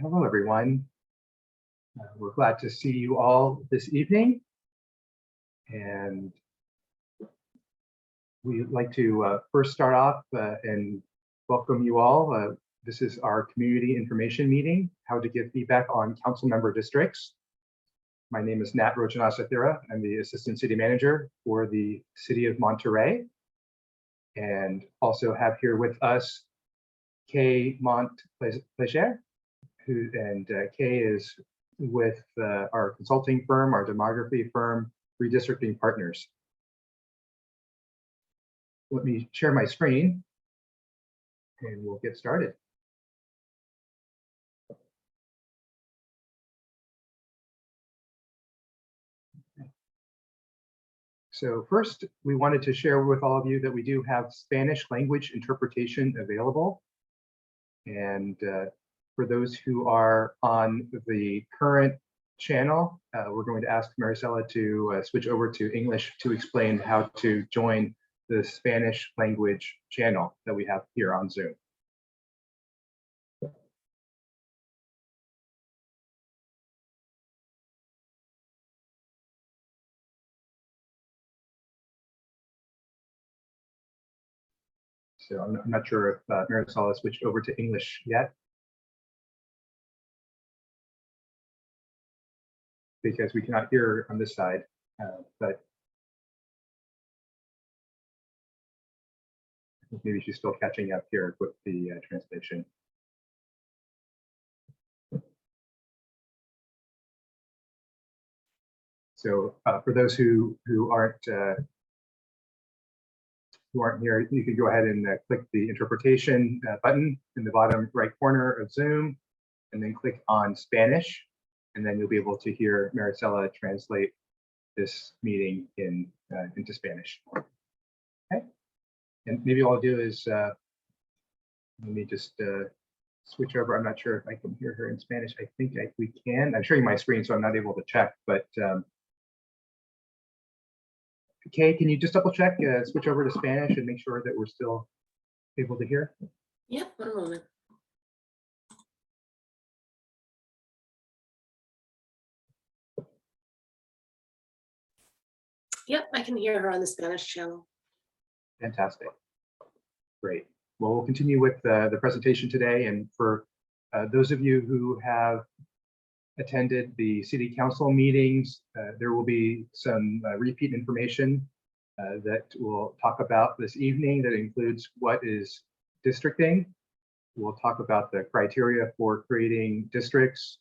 Hello, everyone. We're glad to see you all this evening. And we'd like to first start off and welcome you all. This is our community information meeting, how to give feedback on council member districts. My name is Nat Rojanasathira. I'm the Assistant City Manager for the City of Monterey. And also have here with us Kay Montplaisir, Kay is with our consulting firm, our demography firm, Redistricting Partners. Let me share my screen and we'll get started. So first, we wanted to share with all of you that we do have Spanish language interpretation available. And for those who are on the current channel, we're going to ask Maricela to switch over to English to explain how to join the Spanish language channel that we have here on Zoom. So I'm not sure if Maricela switched over to English yet, because we cannot hear her on this side, but I think maybe she's still catching up here with the translation. So for those who aren't here, you can go ahead and click the interpretation button in the bottom right corner of Zoom, and then click on Spanish, and then you'll be able to hear Maricela translate this meeting into Spanish. Okay, and maybe all I'll do is let me just switch over. I'm not sure if I can hear her in Spanish. I think we can. I'm sharing my screen, so I'm not able to check, but Kay, can you just double check, switch over to Spanish and make sure that we're still able to hear? Yep, one moment. Yep, I can hear her on the Spanish channel. Fantastic. Great. Well, we'll continue with the presentation today. And for those of you who have attended the city council meetings, there will be some repeat information that we'll talk about this evening that includes what is districting. We'll talk about the criteria for creating districts.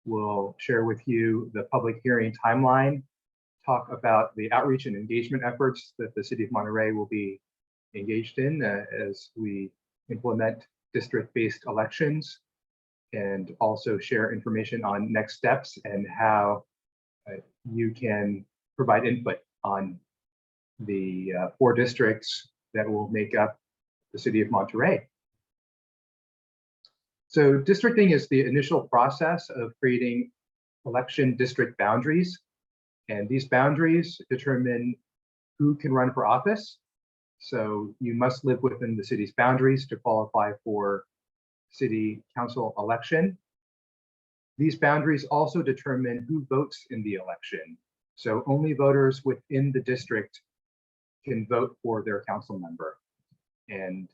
We'll share with you the public hearing timeline, talk about the outreach and engagement efforts that the City of Monterey will be engaged in as we implement district-based elections, and also share information on next steps and how you can provide input on the 4 districts that will make up the City of Monterey. So districting is the initial process of creating election district boundaries. And these boundaries determine who can run for office. So you must live within the city's boundaries to qualify for city council election. These boundaries also determine who votes in the election. So only voters within the district can vote for their council member. And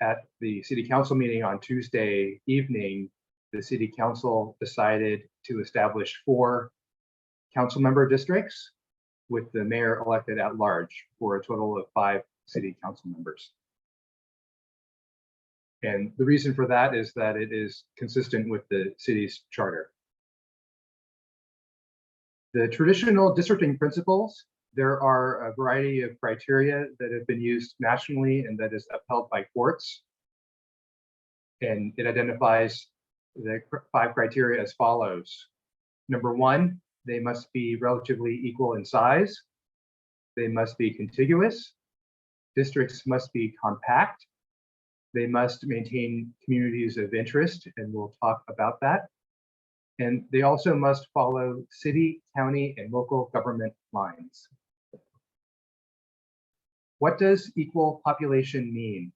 at the city council meeting on Tuesday evening, the city council decided to establish 4 council member districts with the mayor elected at large for a total of 5 city council members. And the reason for that is that it is consistent with the city's charter. The traditional districting principles, there are a variety of criteria that have been used nationally and that is upheld by courts. And it identifies the 5 criteria as follows. Number 1, they must be relatively equal in size. They must be contiguous. Districts must be compact. They must maintain communities of interest, and we'll talk about that. And they also must follow city, county, and local government lines. What does equal population mean?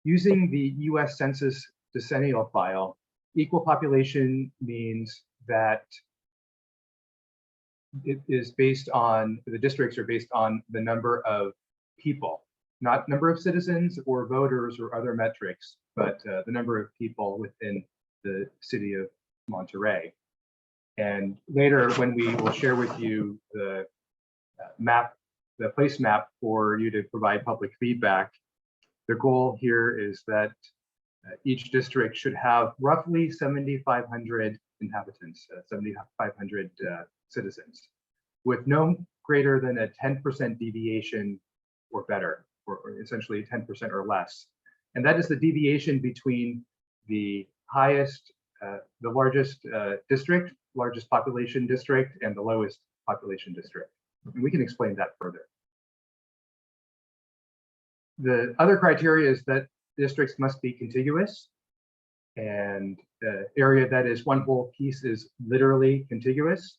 Using the US Census decennial file, equal population means that it is based on, the districts are based on the number of people, not number of citizens or voters or other metrics, but the number of people within the city of Monterey. And later, when we will share with you the map, the place map for you to provide public feedback, the goal here is that each district should have roughly 7,500 inhabitants, 7,500 citizens, with no greater than a 10% deviation or better, or essentially 10% or less. And that is the deviation between the highest, the largest district, largest population district, and the lowest population district. And we can explain that further. The other criteria is that districts must be contiguous, and the area that is one whole piece is literally contiguous,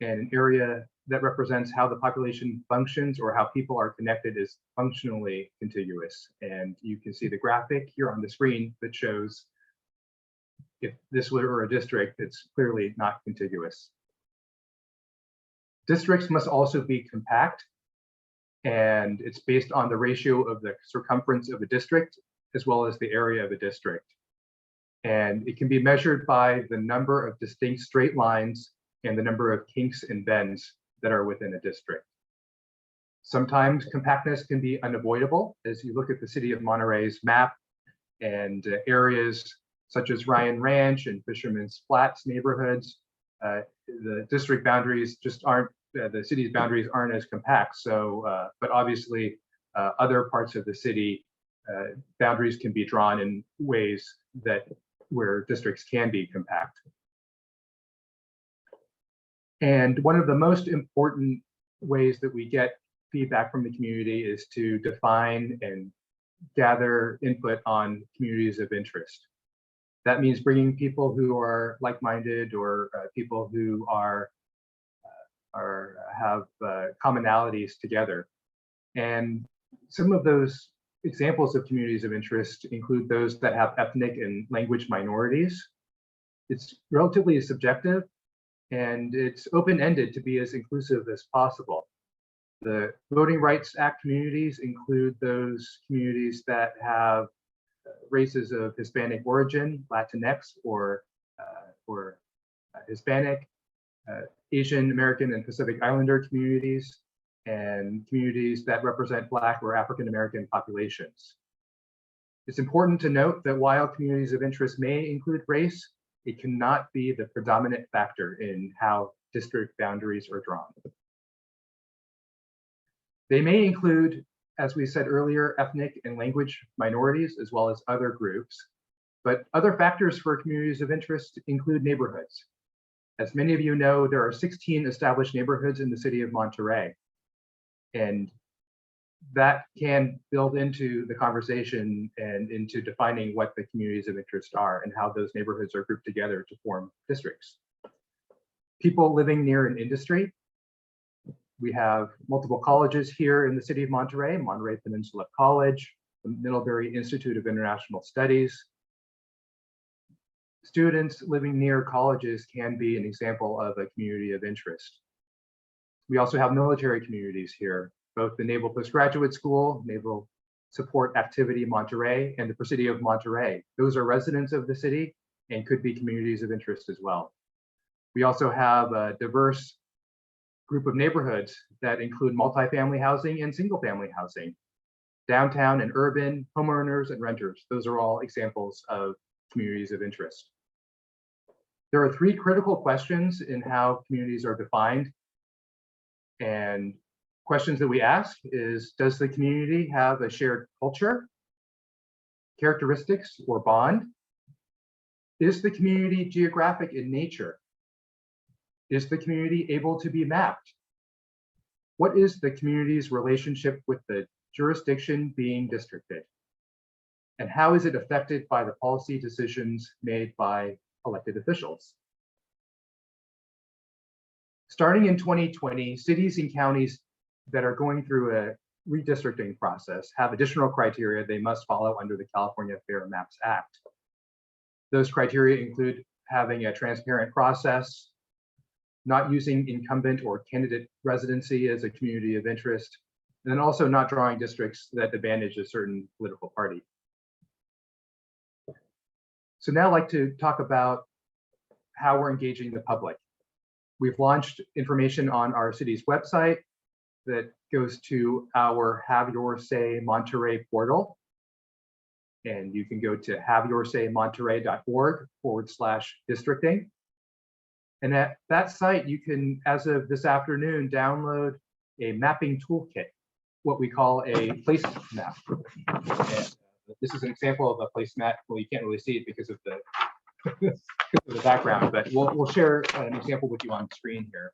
and an area that represents how the population functions or how people are connected is functionally contiguous. And you can see the graphic here on the screen that shows if this were a district, it's clearly not contiguous. Districts must also be compact, and it's based on the ratio of the circumference of a district as well as the area of a district. And it can be measured by the number of distinct straight lines and the number of kinks and bends that are within a district. Sometimes compactness can be unavoidable as you look at the City of Monterey's map, and areas such as Ryan Ranch and Fisherman's Flats neighborhoods, the district boundaries just aren't, the city's boundaries aren't as compact. So, but obviously other parts of the city, boundaries can be drawn in ways that where districts can be compact. And one of the most important ways that we get feedback from the community is to define and gather input on communities of interest. That means bringing people who are like-minded or people who have commonalities together. And some of those examples of communities of interest include those that have ethnic and language minorities. It's relatively subjective, and it's open-ended to be as inclusive as possible. The Voting Rights Act communities include those communities that have races of Hispanic origin, Latinx or Hispanic, Asian American and Pacific Islander communities, and communities that represent Black or African American populations. It's important to note that while communities of interest may include race, it cannot be the predominant factor in how district boundaries are drawn. They may include, as we said earlier, ethnic and language minorities, as well as other groups. But other factors for communities of interest include neighborhoods. As many of you know, there are 16 established neighborhoods in the city of Monterey. And that can build into the conversation and into defining what the communities of interest are and how those neighborhoods are grouped together to form districts. People living near an industry. We have multiple colleges here in the city of Monterey, Monterey Peninsula College, the Middlebury Institute of International Studies. Students living near colleges can be an example of a community of interest. We also have military communities here, both the Naval Postgraduate School, Naval Support Activity Monterey, and the Presidio of Monterey. Those are residents of the city and could be communities of interest as well. We also have a diverse group of neighborhoods that include multifamily housing and single family housing, downtown and urban, homeowners and renters. Those are all examples of communities of interest. There are three critical questions in how communities are defined. And questions that we ask is, does the community have a shared culture, characteristics, or bond? Is the community geographic in nature? Is the community able to be mapped? What is the community's relationship with the jurisdiction being districted? And how is it affected by the policy decisions made by elected officials? Starting in 2020, cities and counties that are going through a redistricting process have additional criteria they must follow under the California Fair Maps Act. Those criteria include having a transparent process, not using incumbent or candidate residency as a community of interest, and then also not drawing districts that advantage a certain political party. So now I'd like to talk about how we're engaging the public. We've launched information on our city's website that goes to our Have Your Say Monterey portal. And you can go to haveyourSayMonterey.org/districting. And at that site, you can, as of this afternoon, download a mapping toolkit, what we call a place map. And this is an example of a place map. Well, you can't really see it because of the, the background, but we'll share an example with you on screen here.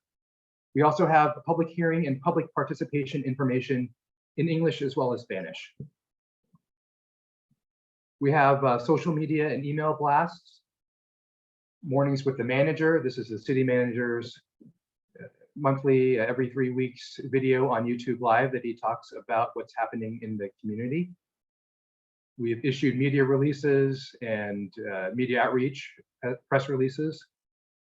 We also have a public hearing and public participation information in English as well as Spanish. We have social media and email blasts, mornings with the manager. This is the city manager's monthly, every 3 weeks video on YouTube Live that he talks about what's happening in the community. We've issued media releases and media outreach, press releases.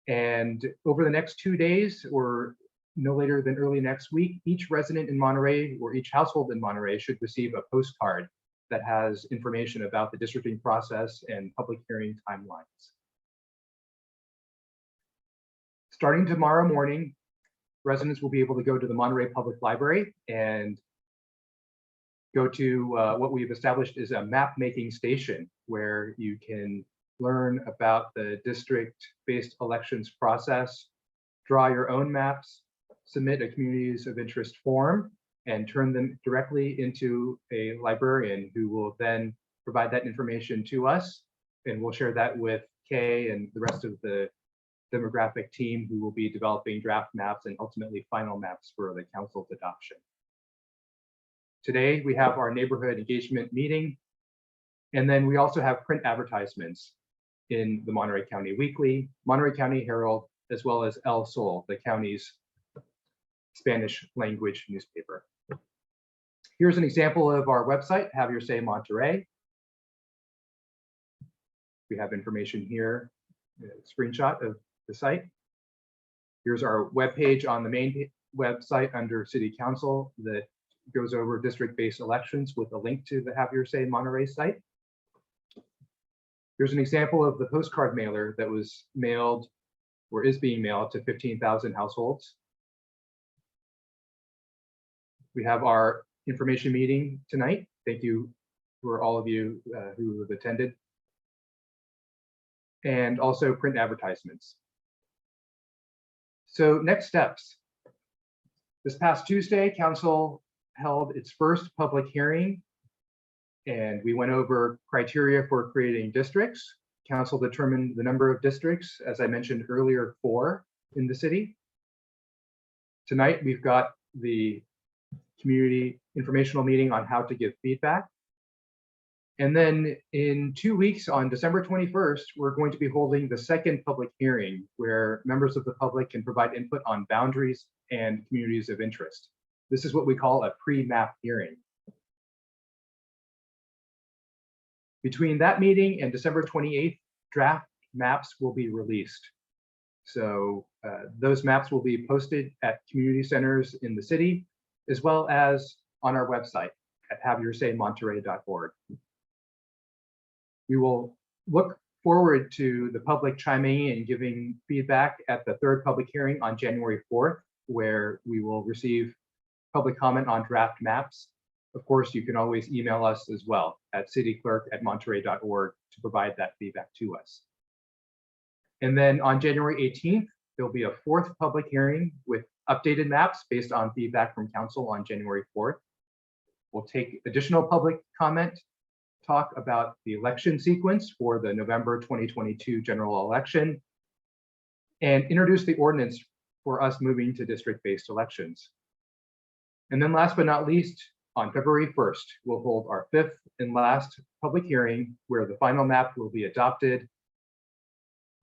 And over the next 2 days, or no later than early next week, each resident in Monterey or each household in Monterey should receive a postcard that has information about the districting process and public hearing timelines. Starting tomorrow morning, residents will be able to go to the Monterey Public Library and go to what we've established is a map making station where you can learn about the district-based elections process, draw your own maps, submit a communities of interest form, and turn them directly into a librarian who will then provide that information to us. And we'll share that with Kay and the rest of the demographic team who will be developing draft maps and ultimately final maps for the council's adoption. Today, we have our neighborhood engagement meeting. And then we also have print advertisements in the Monterey County Weekly, Monterey County Herald, as well as El Sol, the county's Spanish language newspaper. Here's an example of our website, Have Your Say Monterey. We have information here, a screenshot of the site. Here's our webpage on the main website under City Council that goes over district-based elections with a link to the Have Your Say Monterey site. Here's an example of the postcard mailer that was mailed or is being mailed to 15,000 households. We have our information meeting tonight. Thank you for all of you who have attended. And also print advertisements. So next steps. This past Tuesday, Council held its first public hearing, and we went over criteria for creating districts. Council determined the number of districts, as I mentioned earlier, 4 in the city. Tonight, we've got the community informational meeting on how to give feedback. And then in 2 weeks, on December 21st, we're going to be holding the second public hearing where members of the public can provide input on boundaries and communities of interest. This is what we call a pre-map hearing. Between that meeting and December 28th, draft maps will be released. So those maps will be posted at community centers in the city, as well as on our website at haveyourSayMonterey.org. We will look forward to the public chiming in and giving feedback at the third public hearing on January 4th, where we will receive public comment on draft maps. Of course, you can always email us as well at cityclerk@monterey.org to provide that feedback to us. And then on January 18th, there'll be a fourth public hearing with updated maps based on feedback from council on January 4th. We'll take additional public comment, talk about the election sequence for the November 2022 general election, and introduce the ordinance for us moving to district-based elections. And then last but not least, on February 1st, we'll hold our 5th and last public hearing where the final map will be adopted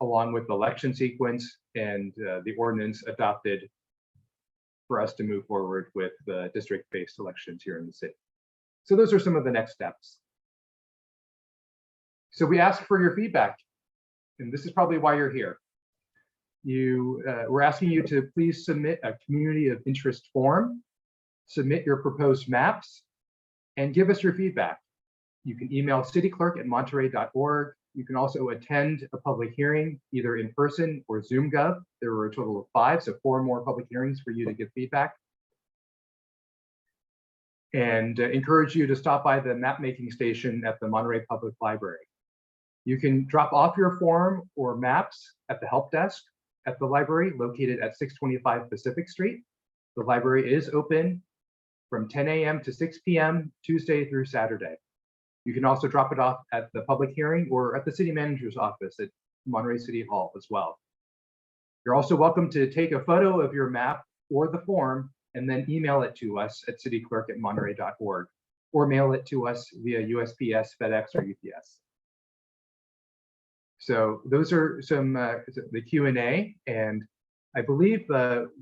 along with the election sequence and the ordinance adopted for us to move forward with the district-based elections here in the city. So those are some of the next steps. So we ask for your feedback. and this is probably why you're here. We're asking you to please submit a community of interest form, submit your proposed maps, and give us your feedback. You can email cityclerk@monterey.org. You can also attend a public hearing, either in person or Zoom Gov. There were a total of 5, so 4 more public hearings for you to give feedback. And encourage you to stop by the map making station at the Monterey Public Library. You can drop off your form or maps at the help desk at the library located at 625 Pacific Street. The library is open from 10 a.m. to 6 p.m. Tuesday through Saturday. You can also drop it off at the public hearing or at the city manager's office at Monterey City Hall as well. You're also welcome to take a photo of your map or the form and then email it to us at cityclerk@monterey.org or mail it to us via USPS, FedEx, or UPS. So those are some the Q&A, and I believe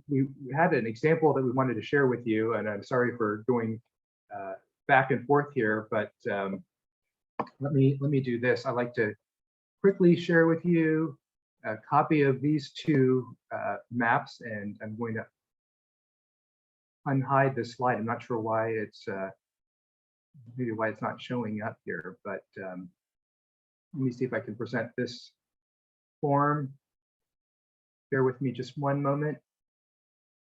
we had an example that we wanted to share with you, and I'm sorry for going back and forth here, but let me do this. I'd like to quickly share with you a copy of these 2 maps, and I'm going to unhide this slide. I'm not sure why it's maybe why it's not showing up here, but let me see if I can present this form. Bear with me just one moment.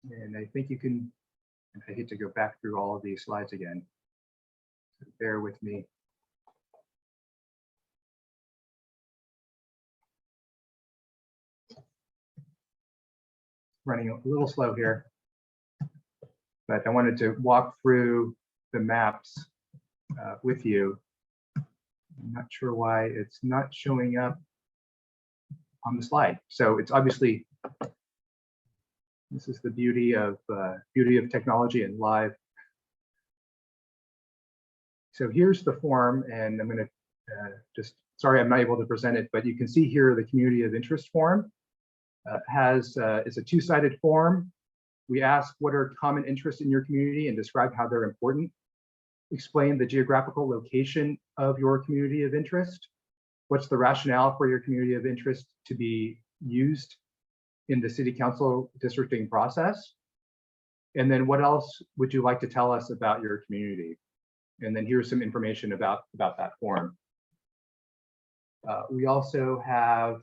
And I think you can, I hate to go back through all of these slides again. So bear with me. Running a little slow here, but I wanted to walk through the maps with you. I'm not sure why it's not showing up on the slide. So it's obviously, this is the beauty of technology and live. So here's the form, and I'm going to sorry, I'm not able to present it, but you can see here the community of interest form it's a 2-sided form. We ask what are common interests in your community and describe how they're important. Explain the geographical location of your community of interest. What's the rationale for your community of interest to be used in the city council districting process? And then what else would you like to tell us about your community? And then here's some information about that form. We also have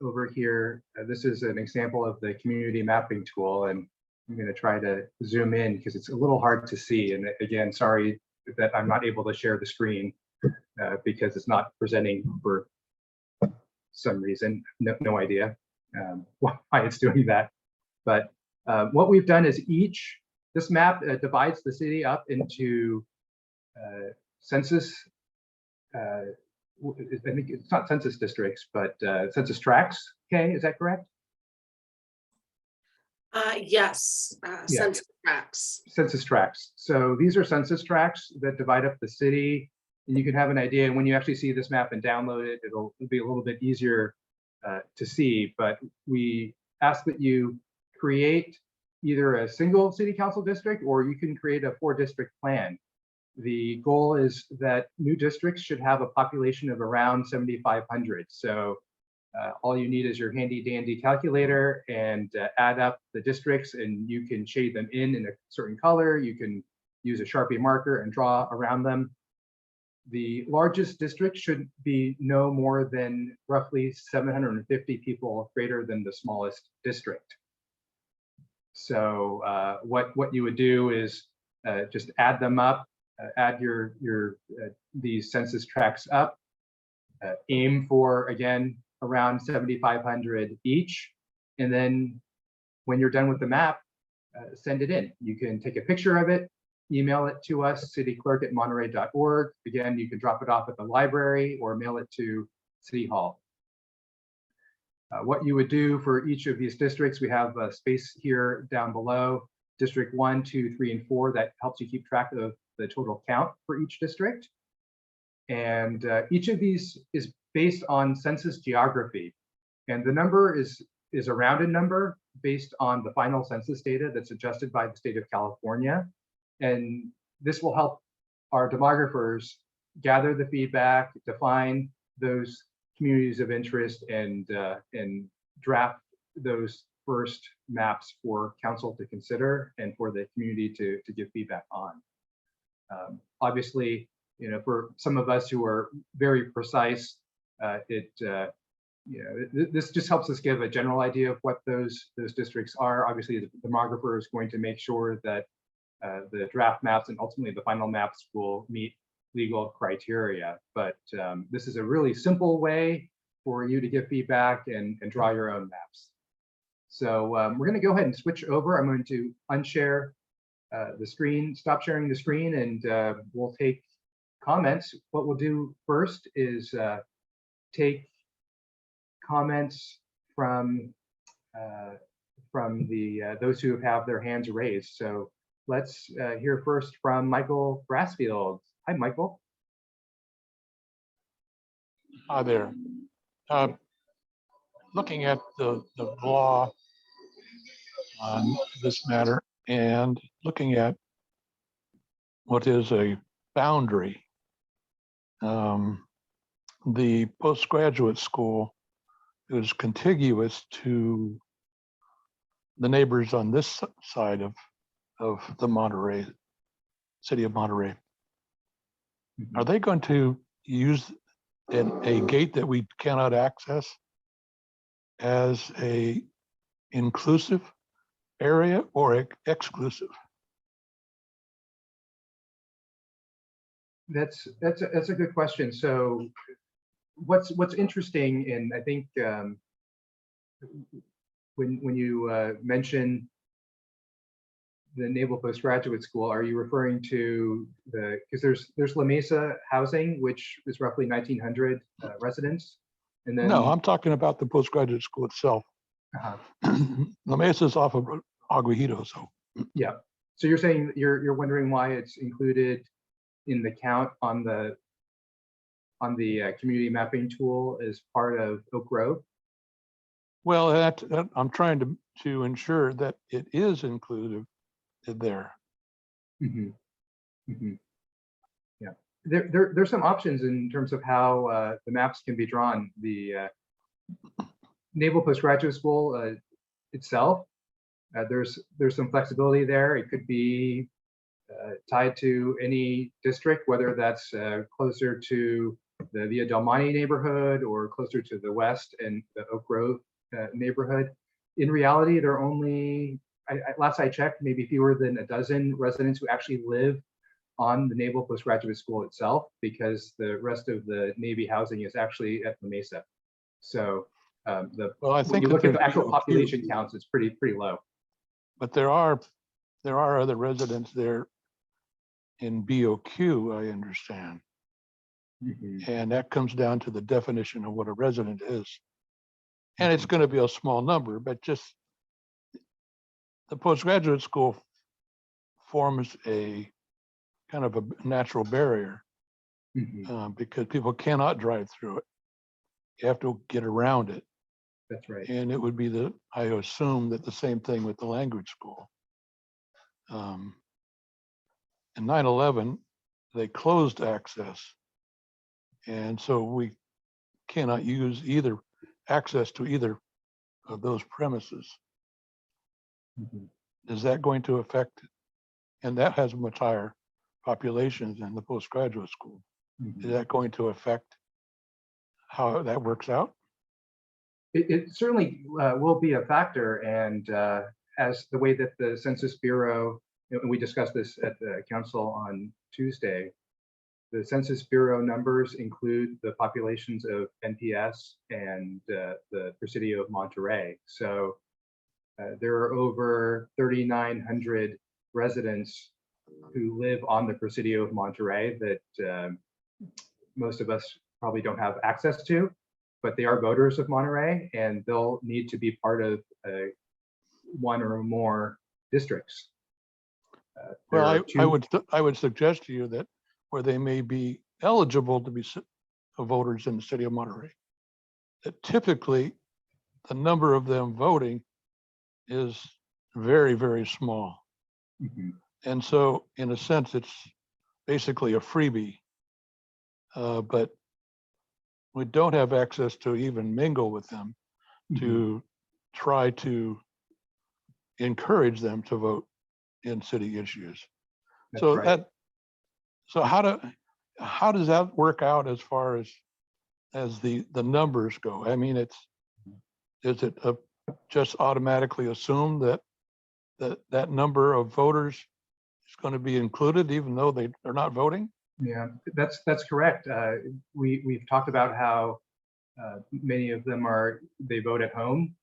over here, this is an example of the community mapping tool, and I'm going to try to zoom in because it's a little hard to see. And again, sorry that I'm not able to share the screen because it's not presenting for some reason. No idea why it's doing that. But what we've done is this map divides the city up into census, I think it's not census districts, but census tracts. Okay, is that correct? Yes, census tracts. Census tracts. So these are census tracts that divide up the city, and you can have an idea. And when you actually see this map and download it, it'll be a little bit easier to see. But we ask that you create either a single city council district, or you can create a 4-district plan. The goal is that new districts should have a population of around 7,500. So all you need is your handy dandy calculator and add up the districts, and you can shade them in a certain color. You can use a Sharpie marker and draw around them. The largest district should be no more than roughly 750 people greater than the smallest district. So what you would do is just add them up, add these census tracts up, aim for, again, around 7,500 each. And then when you're done with the map, send it in. You can take a picture of it, email it to us, cityclerk@monterey.org. Again, you can drop it off at the library or mail it to City Hall. What you would do for each of these districts, we have a space here down below, District 1, 2, 3, and 4, that helps you keep track of the total count for each district. And each of these is based on census geography. And the number is a rounded number based on the final census data that's adjusted by the state of California. And this will help our demographers gather the feedback, define those communities of interest and draft those first maps for council to consider and for the community to give feedback on. Obviously, you know, for some of us who are very precise, this just helps us give a general idea of what those districts are. Obviously, the demographer is going to make sure that the draft maps and ultimately the final maps will meet legal criteria. But this is a really simple way for you to give feedback and draw your own maps. So we're going to go ahead and switch over. I'm going to unshare the screen, stop sharing the screen, and we'll take comments. What we'll do first is take comments from those who have their hands raised. So let's hear first from Michael Brassfield. Hi, Michael. Hi there. Looking at the law on this matter and looking at what is a boundary, the postgraduate school is contiguous to the neighbors on this side of the Monterey, City of Monterey. Mm-hmm. Are they going to use a gate that we cannot access as a inclusive area or exclusive? That's a good question. So what's interesting, and I think when you mention the Naval Postgraduate School, are you referring to because there's La Mesa housing, which is roughly 1,900 residents, and then No, I'm talking about the postgraduate school itself. La Mesa is off of Aguajito, so yeah. So you're saying you're wondering why it's included in the count on the community mapping tool as part of Oak Grove? well, that I'm trying to ensure that it is included there. Mm-hmm. Mm-hmm. Yeah, there's some options in terms of how the maps can be drawn. The Naval Postgraduate School itself, there's some flexibility there. It could be tied to any district, whether that's closer to the Villa Del Monte neighborhood or closer to the west and the Oak Grove neighborhood. In reality, there are only, last I checked, maybe fewer than a dozen residents who actually live on the Naval Postgraduate School itself, because the rest of the Navy housing is actually at La Mesa. So Well, I when think you look at the actual BOQ, population counts, it's pretty low. but there are other residents there in BOQ, I understand. Mm-hmm. And that comes down to the definition of what a resident is. And it's going to be a small number, but just the postgraduate school forms a kind of a natural barrier Mm-hmm. because people cannot drive through it. You have to get around it. That's right. And it would be I assume that the same thing with the language school. In 9/11, they closed access. And so we cannot use access to either of those premises. Mm-hmm. Is that going to affect, and that has a much higher population than the postgraduate school. Mm-hmm. Is that going to affect how that works out? It certainly will be a factor, and as the way that the Census Bureau, and we discussed this at the council on Tuesday, the Census Bureau numbers include the populations of NPS and the City of Monterey. So there are over 3,900 residents who live on the Presidio of Monterey that most of us probably don't have access to, but they are voters of Monterey, and they'll need to be part of one or more districts. Well, I would suggest to you that where they may be eligible to be voters in the City of Monterey, that typically the number of them voting is very, very small. Mm-hmm. And so in a sense, it's basically a freebie. But we don't have access to even mingle with them to try to encourage them to vote in city issues. That's So right. how does that work out as far as the numbers go? I mean, is it just automatically assumed that number of voters is going to be included even though they're not voting? Yeah, that's correct. We've talked about how many of them they vote at home.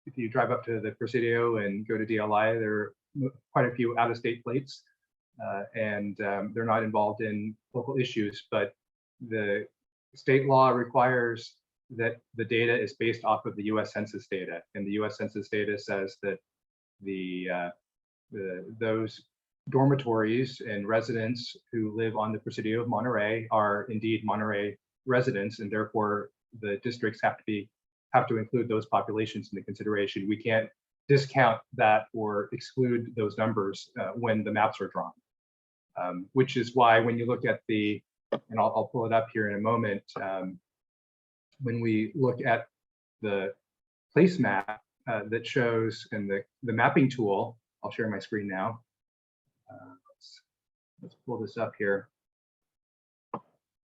If you drive up to the Presidio and go to DLI, there are quite a few out-of-state plates, and they're not involved in local issues. But the state law requires that the data is based off of the U.S. Census data, and the U.S. Census data says that those dormitories and residents who live on the Presidio of Monterey are indeed Monterey residents, and therefore the districts have to include those populations into consideration. We can't discount that or exclude those numbers when the maps are drawn, which is why when you look at and I'll pull it up here in a moment, when we look at the place map that shows, and the mapping tool, I'll share my screen now. Let's pull this up here.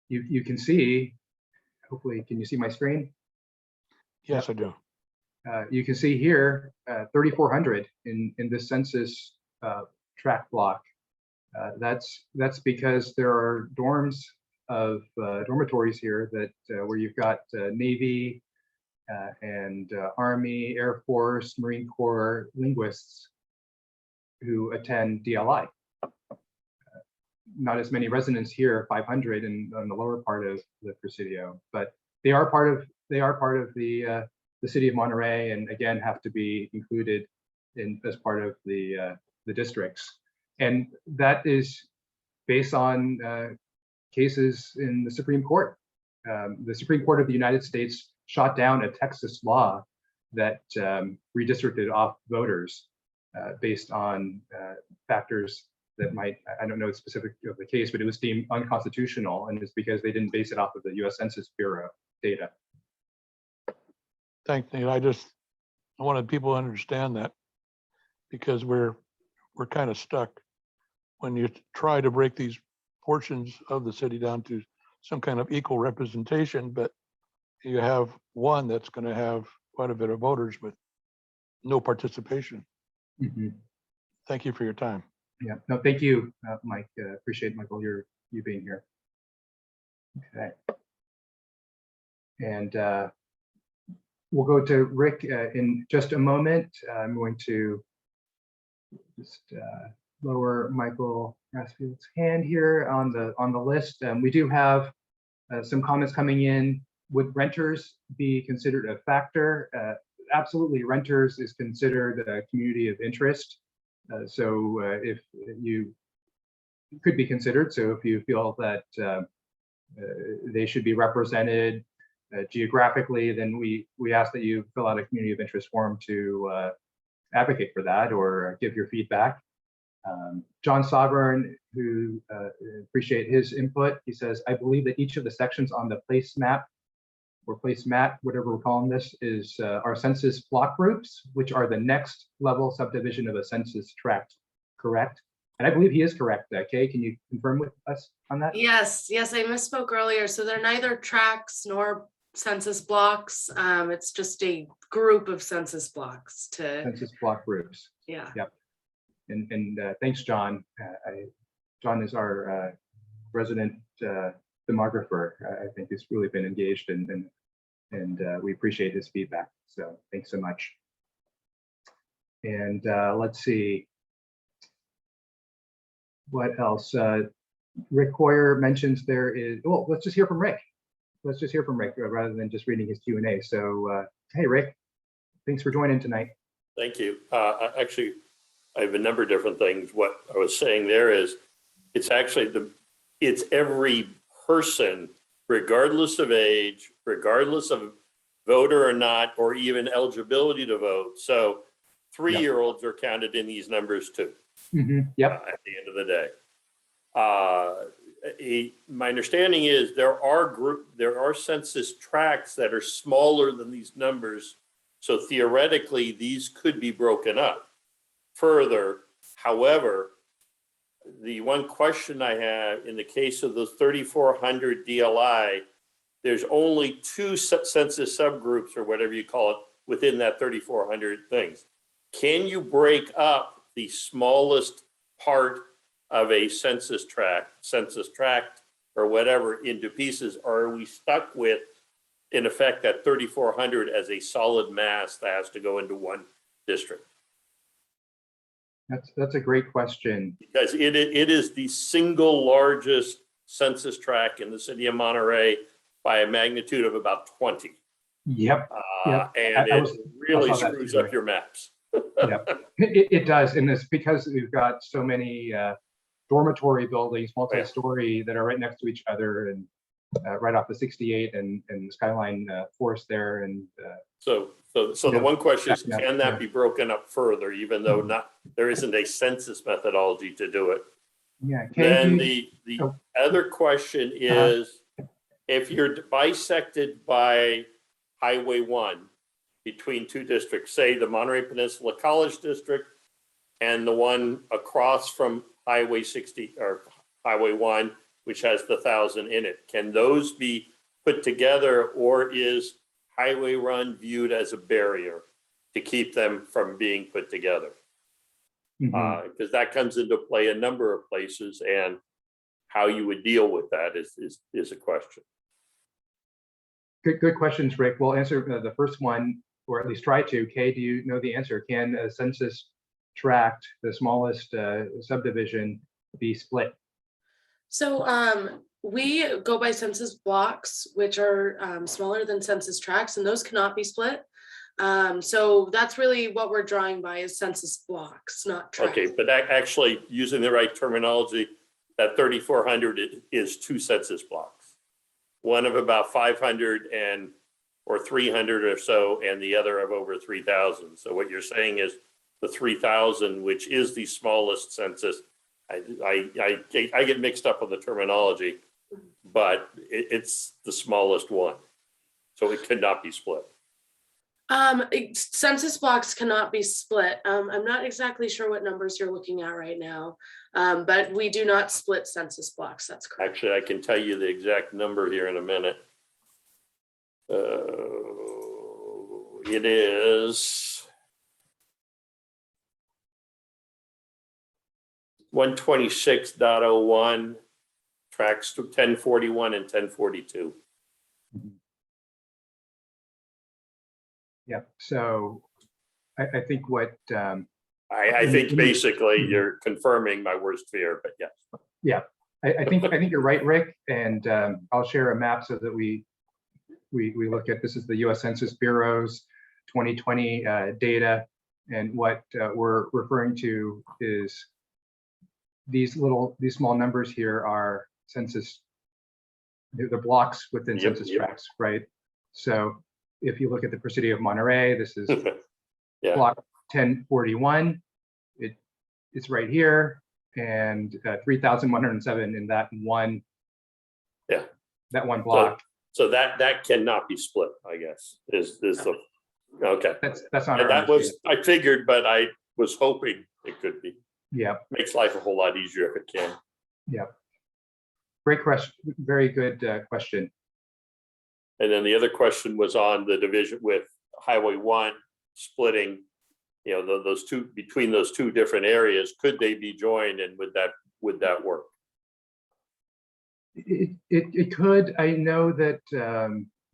You can see, hopefully, can you see my screen? Yes, I do. You can see here 3,400 in this census tract block. That's because there are dormitories here where you've got Navy and Army, Air Force, Marine Corps linguists who attend DLI. Not as many residents here, 500 on the lower part of the Presidio, but they are part of the City of Monterey, and again have to be included as part of the districts. And that is based on cases in the Supreme Court. The Supreme Court of the United States shot down a Texas law that redistricted off voters based on factors that I don't know the specific of the case, but it was deemed unconstitutional, and it's because they didn't base it off of the U.S. Census Bureau data. Thanks, Nate. I wanted people to understand that, because we're kind of stuck when you try to break these portions of the city down to some kind of equal representation, but you have one that's going to have quite a bit of voters with no participation. Thank you for your time. Yeah, no, thank you, Mike. Appreciate, Michael, you being here. Okay. And we'll go to Rick in just a moment. I'm going to just lower Michael Rasfield's hand here on the list. We do have some comments coming in. Would renters be considered a factor? Absolutely, renters is considered a community of interest. So if you could be considered, so if you feel that they should be represented geographically, then we ask that you fill out a community of interest form to advocate for that or give your feedback. John Sovereign, who appreciate his input, he says, I believe that each of the sections on the place map or place mat, whatever we're calling this, is our census block groups, which are the next level subdivision of a census tract, correct? And I believe he is correct. Kay, can you confirm with us on that? Yes, I misspoke earlier. So they're neither tracts nor census blocks. It's just a group of census blocks Census block groups. Yeah. Yep. And thanks, John. John is our resident demographer. I think he's really been engaged and we appreciate his feedback. So thanks so much. And let's see. What else? Rick Hoyer mentions there is, well, let's just hear from Rick. Let's just hear from Rick rather than just reading his Q&A. So hey, Rick, thanks for joining tonight. Thank you. Actually, I have a number of different things. What I was saying there is, it's actually it's every person, regardless of age, regardless of voter or not, or even eligibility to vote. So 3-year-olds are counted in these numbers too. Yep. At the end of the day. my understanding is there are census tracts that are smaller than these numbers. So theoretically, these could be broken up further. However, the one question I have in the case of those 3,400 DLI, there's only two census subgroups or whatever you call it within that 3,400 things. Can you break up the smallest part of a census tract or whatever into pieces? Or are we stuck with, in effect, that 3,400 as a solid mass that has to go into one district? That's a great question. Because it is the single largest census tract in the city of Monterey by a magnitude of about 20. Yep. Yep. And it really screws up your maps. Yep. It does. And it's because we've got so many dormitory buildings, multi-story, that are right next to each other, and right off the 68 and the Skyline Forest there. And so the one question is, can that yeah. be broken up further, even though there isn't a census methodology to do it? Yeah. Then the other question is, if you're bisected by Highway 1 between two districts, say the Monterey Peninsula College District and the one across from Highway 60 or Highway 1, which has the 1,000 in it, can those be put together, or is Highway Run viewed as a barrier to keep them from being put together? Because that comes into play a number of places, and how you would deal with that is a question. Good questions, Rick. We'll answer the first one, or at least try to. Kay, do you know the answer? Can a census tract, the smallest subdivision, be split? So we go by census blocks, which are smaller than census tracts, and those cannot be split. So that's really what we're drawing by, is census blocks, not tracts. Okay, but actually using the right terminology, that 3,400 is two census blocks. One of about 500 or 300 or so, and the other of over 3,000. So what you're saying is the 3,000, which is the smallest census. I get mixed up on the terminology, but it's the smallest one. So it cannot be split. Census blocks cannot be split. I'm not exactly sure what numbers you're looking at right now, but we do not split census blocks. That's correct. Actually, I can tell you the exact number here in a minute. It is 126.01 tracks to 1041 and 1042. Yeah. So I think what I think basically you're confirming my worst fear, but yes. Yeah, I think you're right, Rick. And I'll share a map so that we look at, this is the U.S. Census Bureau's 2020 data, and what we're referring to is these small numbers here are census, the blocks within census tracts, right? So if you look at the City of Monterey, this is block 1041. It's right here, and 3,107 in that one. Yeah, that one block. So that cannot be split, I guess. Is the okay? That's not. And that was, I figured, but I was hoping it could be. Yeah, makes life a whole lot easier if it can. Yeah, great question. Very good question. And then the other question was on the division with Highway 1 splitting, those two, between those two different areas. Could they be joined, and would that work? It could. I know that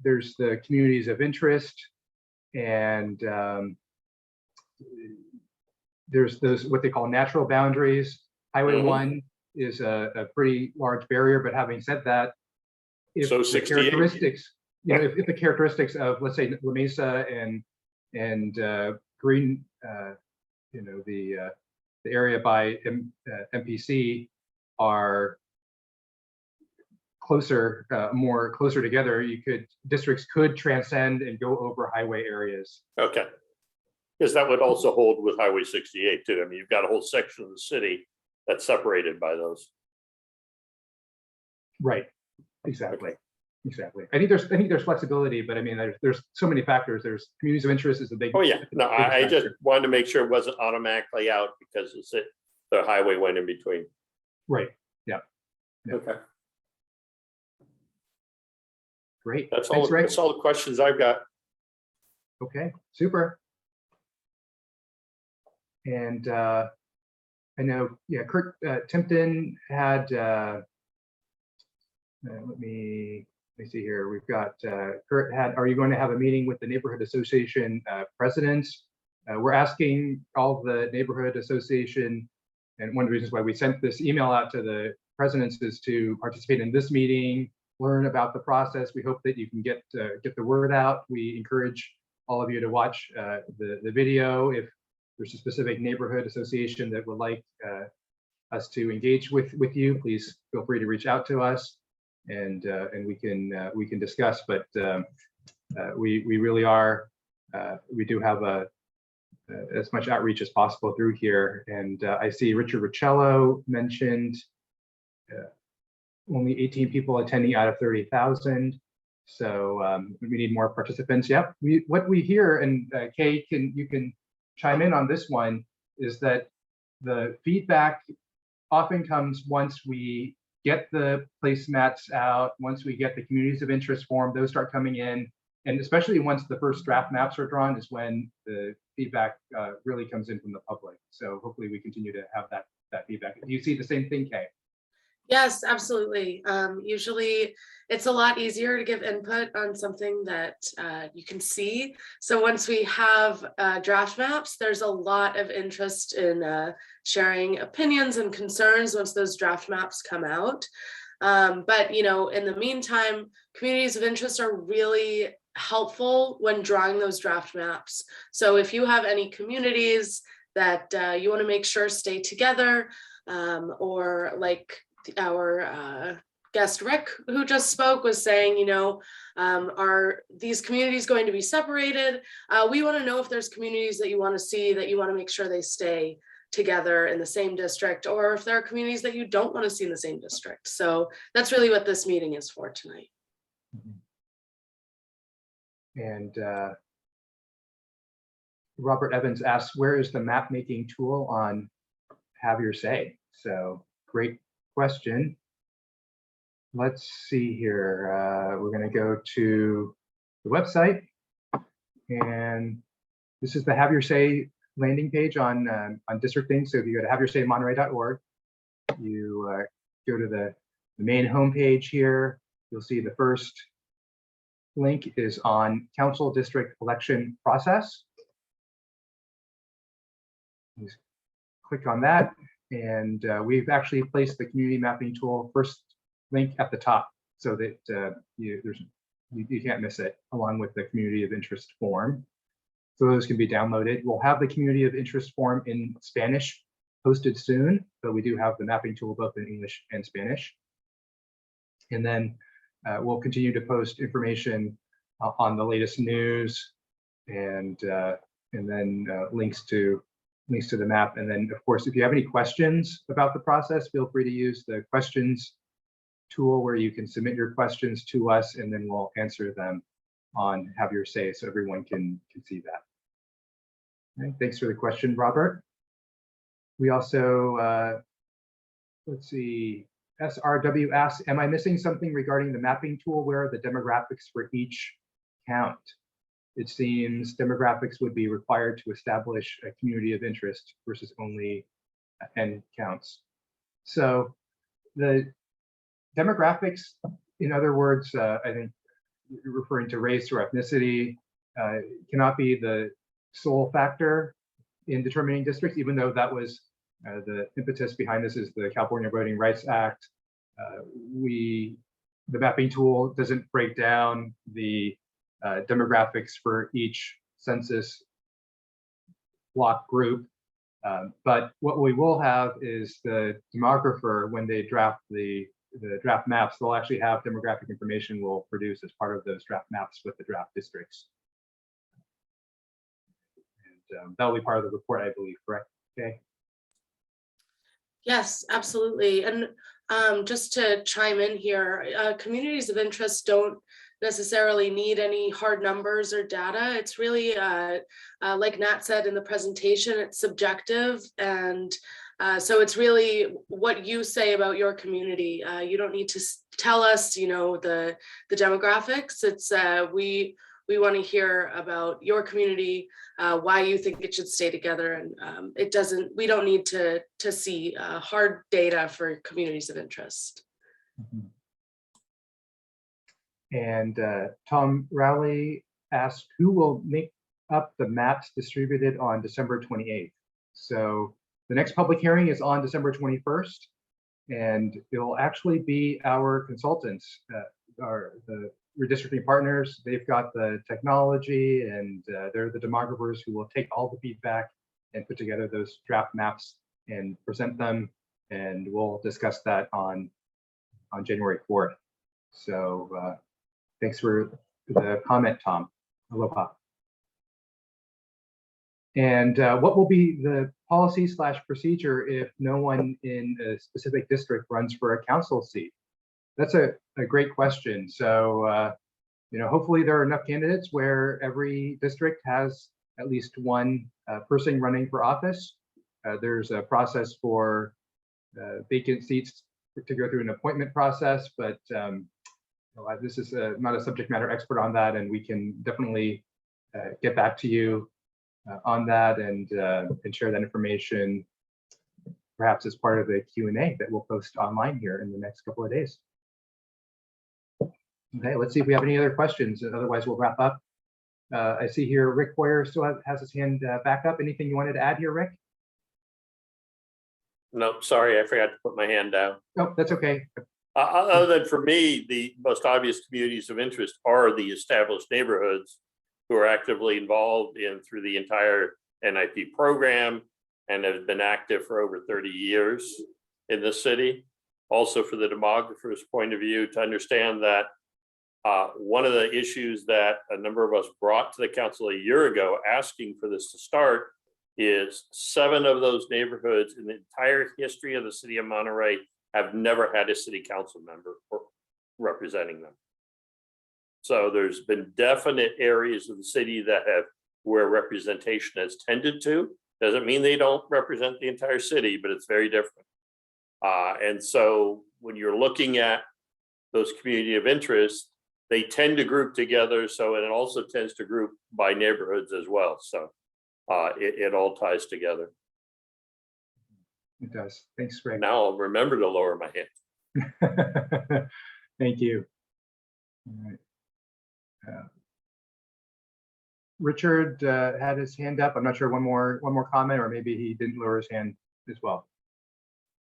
there's the communities of interest, and there's those what they call natural boundaries. Highway 1 is a pretty large barrier, but having said that, if so the characteristics, if the characteristics of, let's say, La Mesa and Green, the area by MPC are closer, more closer together, districts could transcend and go over highway areas. Okay, because that would also hold with Highway 68 too. I mean, you've got a whole section of the city that's separated by those. Right. Exactly. Exactly. I think there's flexibility, but I mean, there's so many factors. There's communities of interest is a big. Oh, yeah. No, I biggest just factor. wanted to make sure it wasn't automatically out because the highway went in between. Right. Yeah. Yeah. Okay. Great. That's Thanks, all. Rick. That's all the questions I've got. Okay. Super. And I know, yeah, Kurt Timpton had. Let me see here. We've got Kurt had. Are you going to have a meeting with the neighborhood association presidents? We're asking all the neighborhood association, and one of the reasons why we sent this email out to the presidents is to participate in this meeting, learn about the process. We hope that you can get the word out. We encourage all of you to watch the video. If there's a specific neighborhood association that would like us to engage with you, please feel free to reach out to us, and we can discuss. But we really are. We do have as much outreach as possible through here. And I see Richard Riccello mentioned only 18 people attending out of 30,000. So we need more participants. Yep. What we hear, and Kay, you can chime in on this one, is that the feedback often comes once we get the placemats out, once we get the communities of interest form, those start coming in. And especially once the first draft maps are drawn is when the feedback really comes in from the public. So hopefully we continue to have that feedback. Do you see the same thing, Kay? Yes, absolutely. Usually it's a lot easier to give input on something that you can see. So once we have draft maps, there's a lot of interest in sharing opinions and concerns once those draft maps come out. But you know, in the meantime, communities of interest are really helpful when drawing those draft maps. So if you have any communities that you want to make sure stay together, or like our guest Rick, who just spoke, was saying, you know, are these communities going to be separated? We want to know if there's communities that you want to see, that you want to make sure they stay together in the same district, or if there are communities that you don't want to see in the same district. So that's really what this meeting is for tonight. And Robert Evans asks, where is the map making tool on Have Your Say? So great question. Let's see here. We're going to go to the website, and this is the Have Your Say landing page on district things. So if you go to haveyourSayMonterey.org, you go to the main homepage here. You'll see the first link is on council district election process. Just click on that, and we've actually placed the community mapping tool first link at the top, so that you can't miss it, along with the community of interest form. So those can be downloaded. We'll have the community of interest form in Spanish posted soon, but we do have the mapping tool both in English and Spanish. And then we'll continue to post information on the latest news, and then links to the map. And then, of course, if you have any questions about the process, feel free to use the questions tool, where you can submit your questions to us, and then we'll answer them on Have Your Say, so everyone can see that. Okay, thanks for the question, Robert. We also, let's see, SRW asks, am I missing something regarding the mapping tool? Where are the demographics for each count? It seems demographics would be required to establish a community of interest versus only N counts. So the demographics, in other words, I think referring to race or ethnicity, cannot be the sole factor in determining districts, even though that was the impetus behind this is the California Voting Rights Act. The mapping tool doesn't break down the demographics for each census block group, but what we will have is the demographer, when they draft the draft maps, they'll actually have demographic information we'll produce as part of those draft maps with the draft districts. And that'll be part of the report, I believe, correct? Okay. Yes, absolutely. And Just to chime in here, communities of interest don't necessarily need any hard numbers or data. It's really, like Nat said in the presentation, it's subjective. And so it's really what you say about your community. You don't need to tell us, you know, the demographics. It's we want to hear about your community, why you think it should stay together, and we don't need to see hard data for communities of interest. Mhm. And Tom Rowley asked, who will make up the maps distributed on December 28th? So the next public hearing is on December 21st, and it'll actually be our consultants, the redistricting partners. They've got the technology, and they're the demographers who will take all the feedback and put together those draft maps and present them. And we'll discuss that on January 4th. So thanks for the comment, Tom. Aloha. And what will be the policy/procedure if no one in a specific district runs for a council seat? That's a great question. So, you know, hopefully there are enough candidates where every district has at least one person running for office. There's a process for vacant seats to go through an appointment process, but this is not a subject matter expert on that, and we can definitely get back to you on that and share that information, perhaps as part of the Q&A that we'll post online here in the next couple of days. Okay, let's see if we have any other questions. Otherwise, we'll wrap up. I see here Rick Hoyer still has his hand back up. Anything you wanted to add here, Rick? No, sorry, I forgot to put my hand down. No, that's okay. Other than for me, the most obvious communities of interest are the established neighborhoods who are actively involved through the entire NIP program and have been active for over 30 years in the city. Also, for the demographer's point of view, to understand that one of the issues that a number of us brought to the council a year ago asking for this to start is 7 of those neighborhoods in the entire history of the city of Monterey have never had a city council member representing them. So there's been definite areas of the city that have where representation has tended to. Doesn't mean they don't represent the entire city, but it's very different. And so when you're looking at those community of interest, they tend to group together. So and it also tends to group by neighborhoods as well. So it all ties together. It does. Thanks, Rick. Now I'll remember to lower my hand. Thank you. All right. Richard had his hand up. I'm not sure, one more comment, or maybe he didn't lower his hand as well.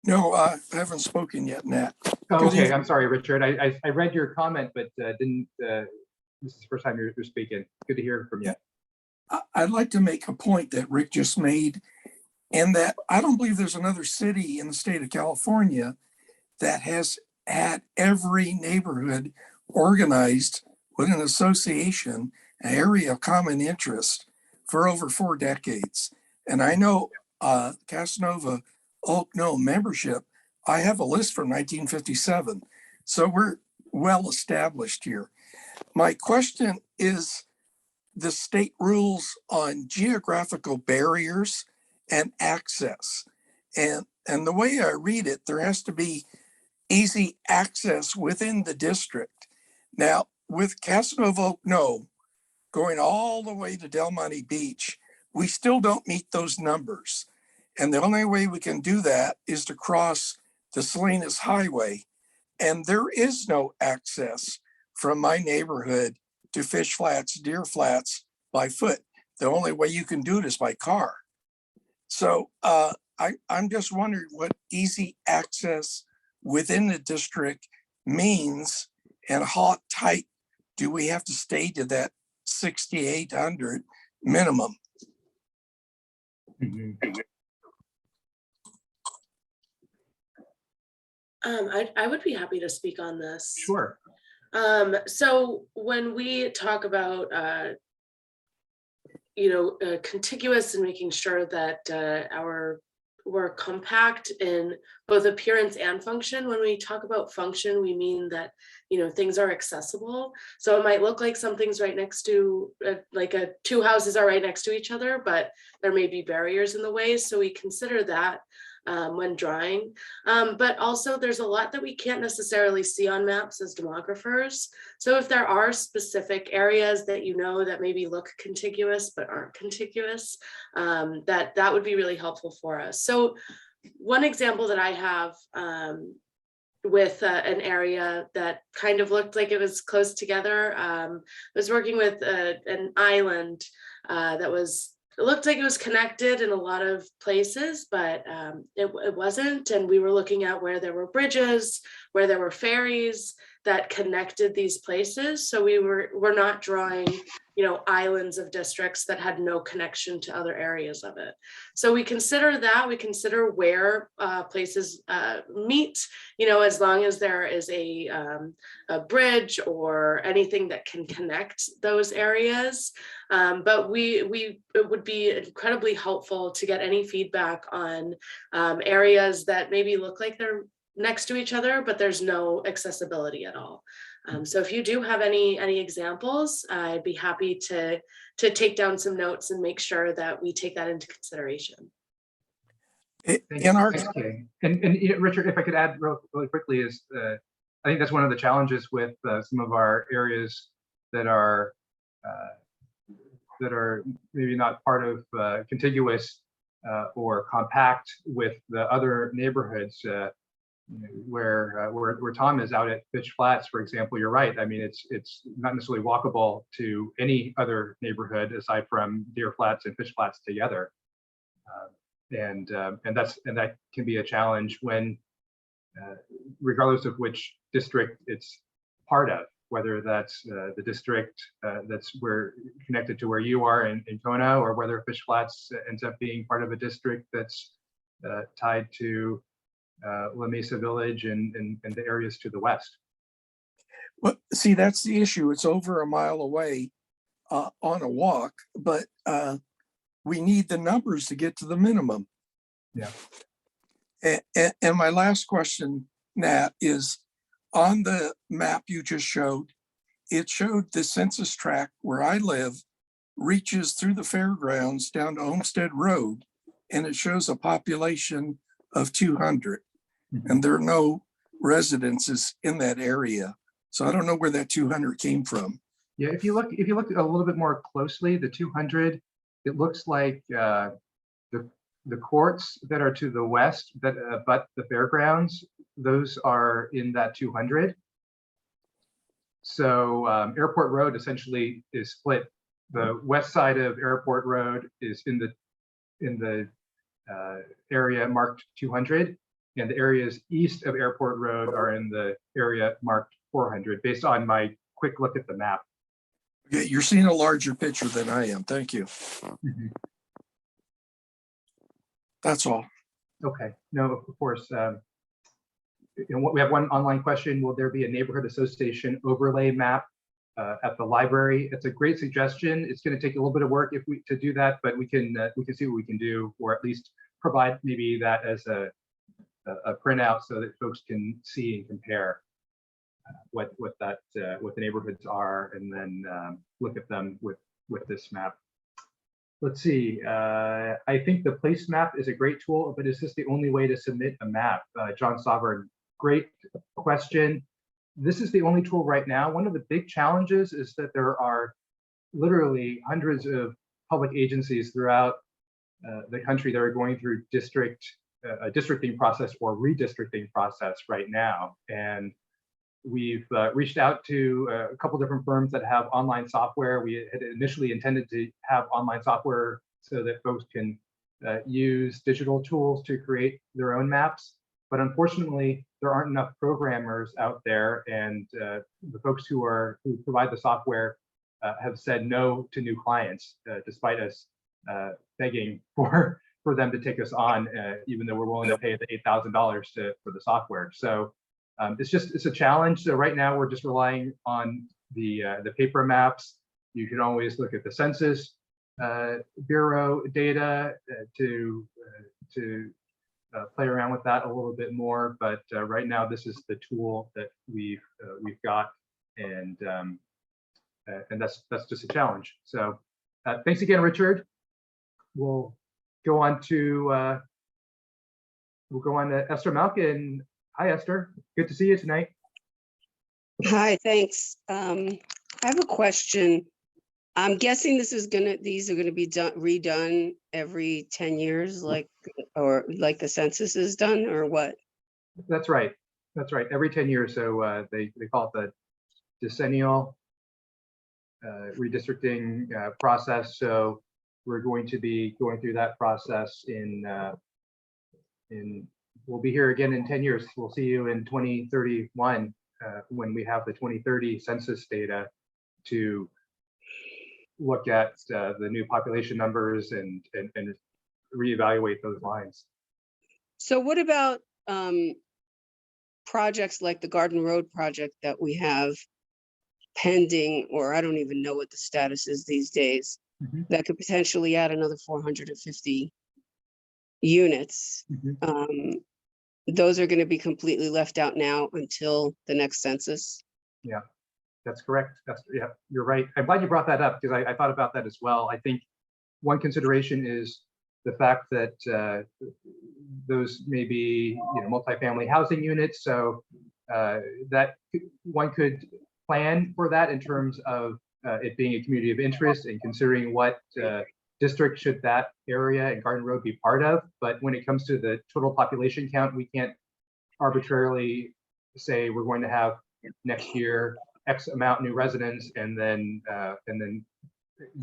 No, I haven't spoken yet, Nat. Oh, okay, I'm sorry, Richard. I read your comment, but didn't. This is the first time you're speaking. Good to hear from you. I'd like to make a point that Rick just made, and that I don't believe there's another city in the state of California that has had every neighborhood organized with an association, an area of common interest for over 4 decades. And I know Casanova Oak No membership, I have a list from 1957. So we're well established here. My question is the state rules on geographical barriers and access. And the way I read it, there has to be easy access within the district. Now, with Casanova Oak No going all the way to Del Monte Beach, we still don't meet those numbers. And the only way we can do that is to cross the Salinas Highway. And there is no access from my neighborhood to Fish Flats, Deer Flats by foot. The only way you can do it is by car. So I'm just wondering what easy access within the district means, and how tight do we have to stay to that 6,800 minimum? Mm-hmm. I would be happy to speak on this. Sure. So when we talk about, contiguous and making sure that our we're compact in both appearance and function. When we talk about function, we mean that, you know, things are accessible. So it might look like something's right next to, two houses are right next to each other, but there may be barriers in the way. So we consider that when drawing. But also there's a lot that we can't necessarily see on maps as demographers. So if there are specific areas that you know that maybe look contiguous but aren't contiguous, that would be really helpful for us. So one example that I have with an area that kind of looked like it was close together, I was working with an island that it looked like it was connected in a lot of places, but it wasn't. And we were looking at where there were bridges, where there were ferries that connected these places. So we're not drawing, you know, islands of districts that had no connection to other areas of it. So we consider that, we consider where places meet, you know, as long as there is a bridge or anything that can connect those areas. But it would be incredibly helpful to get any feedback on areas that maybe look like they're next to each other, but there's no accessibility at all. So if you do have any examples, I'd be happy to take down some notes and make sure that we take that into consideration. In our, Thanks, Kay. And you know, Richard, if I could add really quickly, is I think that's one of the challenges with some of our areas that are maybe not part of contiguous or compact with the other neighborhoods. Where Tom is out at Fish Flats, for example, you're right. I mean, it's not necessarily walkable to any other neighborhood aside from Deer Flats and Fish Flats together, and that can be a challenge when, regardless of which district it's part of, whether that's the district that's connected to where you are in Kona, or whether Fish Flats ends up being part of a district that's tied to La Mesa Village and the areas to the west. well, see, that's the issue. It's over a mile away on a walk, but we need the numbers to get to the minimum. Yeah. And my last question, Nat, is on the map you just showed, it showed the census tract where I live reaches through the fairgrounds down to Homestead Road, and it shows a population of 200. And there are no residences in that area. So I don't know where that 200 came from. Yeah, if you look a little bit more closely, the 200, it looks like the courts that are to the west that abut the fairgrounds, those are in that 200. So Airport Road essentially is split. The west side of Airport Road is in the area marked 200. And the areas east of Airport Road are in the area marked 400, based on my quick look at the map. Yeah, you're seeing a larger picture than I am. Thank you. Mm-hmm. That's all. Okay, no, of course. We have one online question. Will there be a neighborhood association overlay map at the library? It's a great suggestion. It's going to take a little bit of work to do that, but we can see what we can do, or at least provide maybe that as a printout so that folks can see and compare what the neighborhoods are, and then look at them with this map. Let's see. I think the place map is a great tool, but is this the only way to submit a map? John Sovereign, great question. This is the only tool right now. One of the big challenges is that there are literally hundreds of public agencies throughout the country that are going through a districting process or redistricting process right now. And we've reached out to a couple different firms that have online software. We had initially intended to have online software so that folks can use digital tools to create their own maps. But unfortunately, there aren't enough programmers out there, and the folks who provide the software have said no to new clients, despite us begging for them to take us on, even though we're willing to pay the $8,000 for the software. So it's a challenge. So right now we're just relying on the paper maps. You can always look at the Census Bureau data to play around with that a little bit more, but right now this is the tool that we've got, and that's just a challenge. So thanks again, Richard. We'll go on to Esther Malkin. Hi, Esther. Good to see you tonight. Hi, thanks. I have a question. I'm guessing these are gonna be redone every 10 years, or like the census is done, or what? That's right. That's right. Every 10 years. So they call it the decennial redistricting process. So we're going to be going through that process we'll be here again in 10 years. We'll see you in 2031 when we have the 2030 census data to look at the new population numbers and reevaluate those lines. So what about projects like the Garden Road project that we have pending, or I don't even know what the status is these days, that could potentially add another 450 units? Those are going to be completely left out now until the next census. Yeah, that's correct. Yeah, you're right. I'm glad you brought that up, because I thought about that as well. I think one consideration is the fact that those may be multifamily housing units, so that one could plan for that in terms of it being a community of interest and considering what district should that area and Garden Road be part of. But when it comes to the total population count, we can't arbitrarily say we're going to have next year X amount new residents and then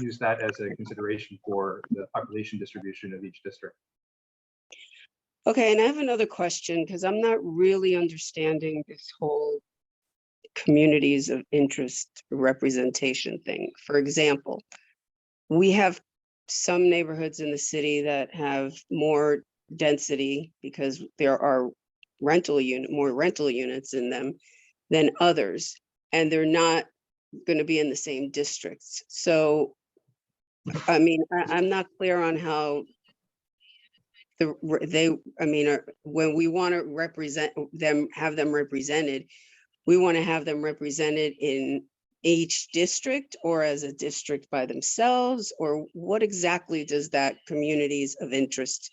use that as a consideration for the population distribution of each district. Okay, and I have another question, because I'm not really understanding this whole communities of interest representation thing. For example, we have some neighborhoods in the city that have more density because there are more rental units in them than others, and they're not going to be in the same districts. So, I mean, I'm not clear on how when we want to represent them, have them represented, we want to have them represented in each district or as a district by themselves, or what exactly does that communities of interest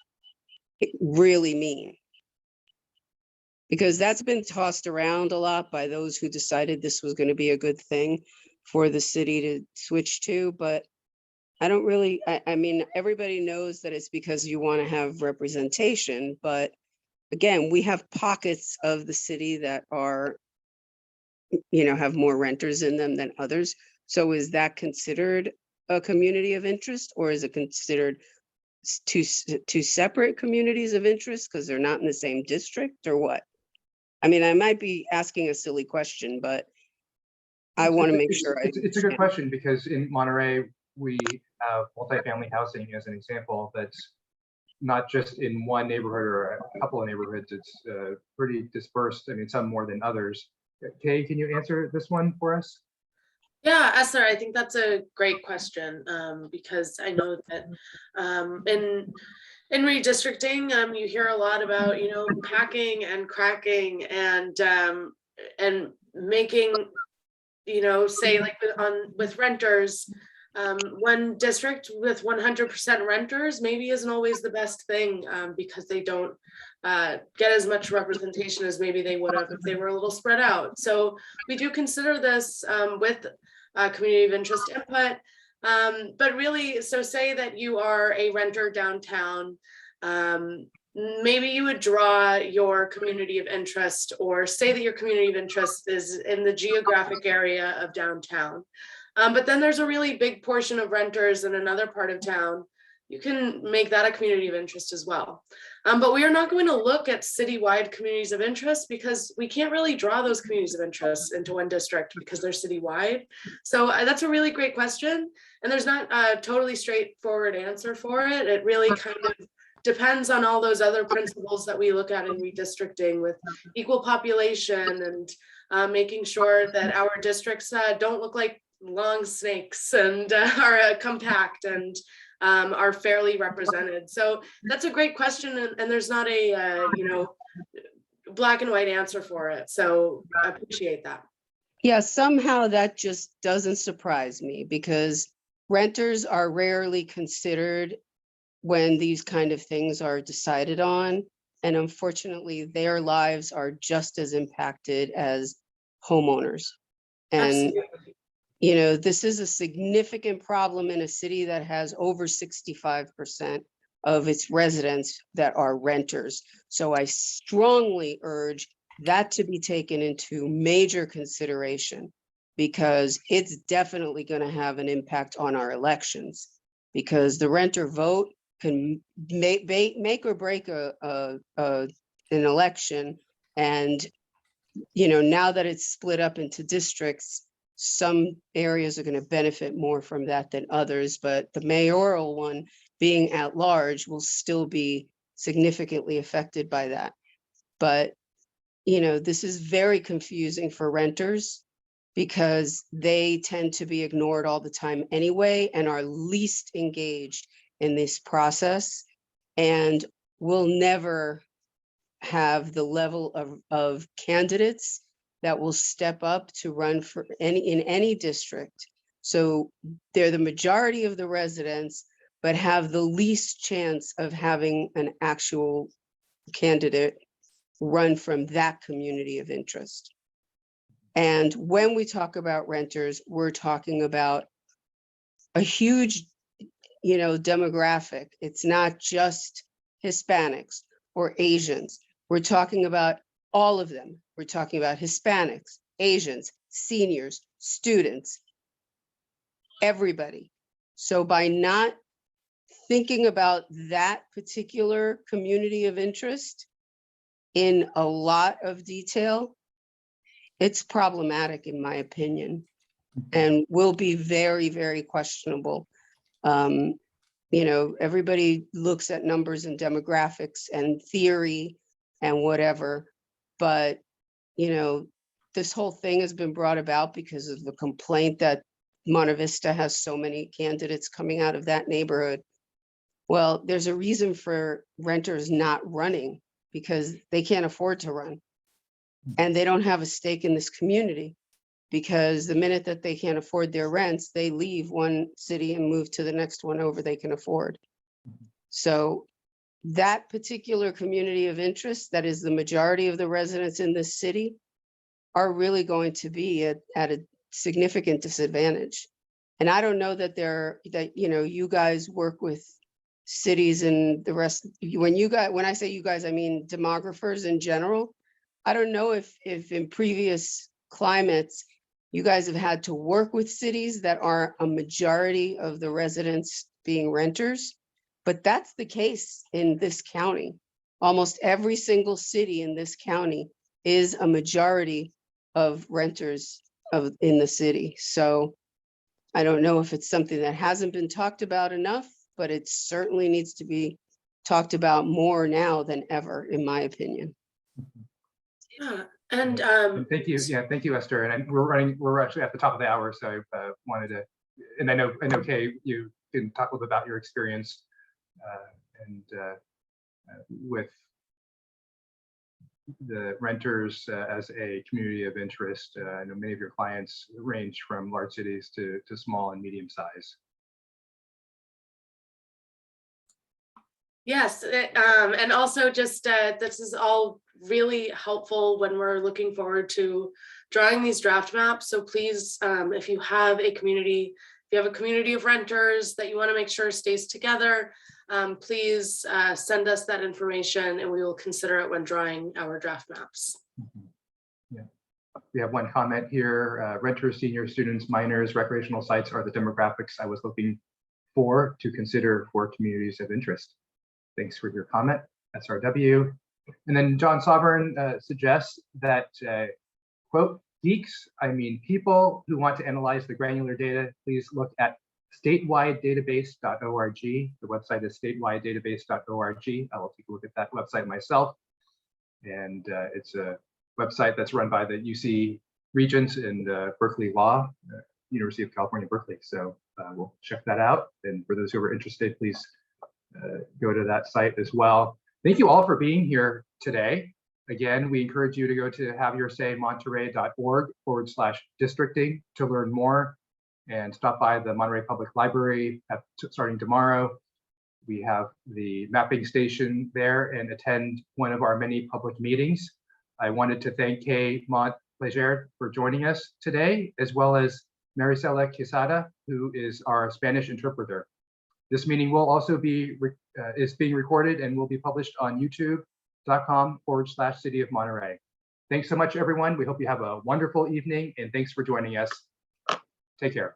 really mean? Because that's been tossed around a lot by those who decided this was going to be a good thing for the city to switch to, but I don't really, I mean, everybody knows that it's because you want to have representation, but again, we have pockets of the city that are, have more renters in them than others. So is that considered a community of interest, or is it considered two separate communities of interest because they're not in the same district, or what? I mean, I might be asking a silly question, but I want to make sure. It's a good question, because in Monterey, we have multifamily housing as an example that's not just in one neighborhood or a couple of neighborhoods. It's pretty dispersed. I mean, some more than others. Kay, can you answer this one for us? Yeah, Esther, I think that's a great question, because I know that in redistricting, you hear a lot about, packing and cracking and making, say like with renters, one district with 100% renters maybe isn't always the best thing, because they don't get as much representation as maybe they would have if they were a little spread out. So we do consider this with community of interest input, but really, so say that you are a renter downtown, maybe you would draw your community of interest, or say that your community of interest is in the geographic area of downtown. But then there's a really big portion of renters in another part of town. You can make that a community of interest as well. But we are not going to look at citywide communities of interest, because we can't really draw those communities of interest into one district because they're citywide. So that's a really great question. And there's not a totally straightforward answer for it. It really kind of depends on all those other principles that we look at in redistricting, with equal population and making sure that our districts don't look like long snakes and are compact, and are fairly represented. So that's a great question, and there's not a black and white answer for it. So I appreciate that. Yeah, somehow that just doesn't surprise me because renters are rarely considered when these kind of things are decided on. And unfortunately, their lives are just as impacted as homeowners. And, Absolutely. this is a significant problem in a city that has over 65% of its residents that are renters. So I strongly urge that to be taken into major consideration because it's definitely going to have an impact on our elections because the renter vote can make or break an election. And, now that it's split up into districts, some areas are going to benefit more from that than others, but the mayoral one being at large will still be significantly affected by that. But, this is very confusing for renters because they tend to be ignored all the time anyway and are least engaged in this process and will never have the level of candidates that will step up to run for in any district. So they're the majority of the residents, but have the least chance of having an actual candidate run from that community of interest. And when we talk about renters, we're talking about a huge, demographic. It's not just Hispanics or Asians. We're talking about all of them. We're talking about Hispanics, Asians, seniors, students, everybody. So by not thinking about that particular community of interest in a lot of detail, it's problematic in my opinion, and will be very, very questionable. Everybody looks at numbers and demographics and theory and whatever, but, this whole thing has been brought about because of the complaint that Monte Vista has so many candidates coming out of that neighborhood. Well, there's a reason for renters not running because they can't afford to run. And they don't have a stake in this community because the minute that they can't afford their rents, they leave one city and move to the next one over they can afford. So that particular community of interest, that is the majority of the residents in this city, are really going to be at a significant disadvantage. And I don't know that you guys work with cities and the rest. When I say you guys, I mean demographers in general. I don't know if in previous climates, you guys have had to work with cities that are a majority of the residents being renters, but that's the case in this county. Almost every single city in this county is a majority of renters in the city. So I don't know if it's something that hasn't been talked about enough, but it certainly needs to be talked about more now than ever, in my opinion. Yeah, and thank you. Yeah, thank you, Esther. And we're actually at the top of the hour, so I wanted to, and I know, Kay, you can talk a little bit about your experience with the renters as a community of interest. I know many of your clients range from large cities to small and medium size. yes, and also just this is all really helpful when we're looking forward to drawing these draft maps. So please, if you have a community of renters that you want to make sure stays together, please send us that information and we will consider it when drawing our draft maps. Yeah, we have one comment here. Renters, seniors, students, minors, recreational sites are the demographics I was looking for to consider for communities of interest. Thanks for your comment, SRW. And then John Sovereign suggests that, quote, geeks, I mean people who want to analyze the granular data, please look at statewidedatabase.org. The website is statewidedatabase.org. I will take a look at that website myself. And it's a website that's run by the UC Regents and Berkeley Law, University of California, Berkeley. So we'll check that out. And for those who are interested, please go to that site as well. Thank you all for being here today. Again, we encourage you to go to haveyourSayMonterey.org/districting to learn more, and stop by the Monterey Public Library starting tomorrow. We have the mapping station there, and attend one of our many public meetings. I wanted to thank Kay Montplaisir for joining us today, as well as Maricela Quesada, who is our Spanish interpreter. This meeting will also be is being recorded and will be published on youtube.com/City of Monterey. Thanks so much, everyone. We hope you have a wonderful evening, and thanks for joining us. Take care.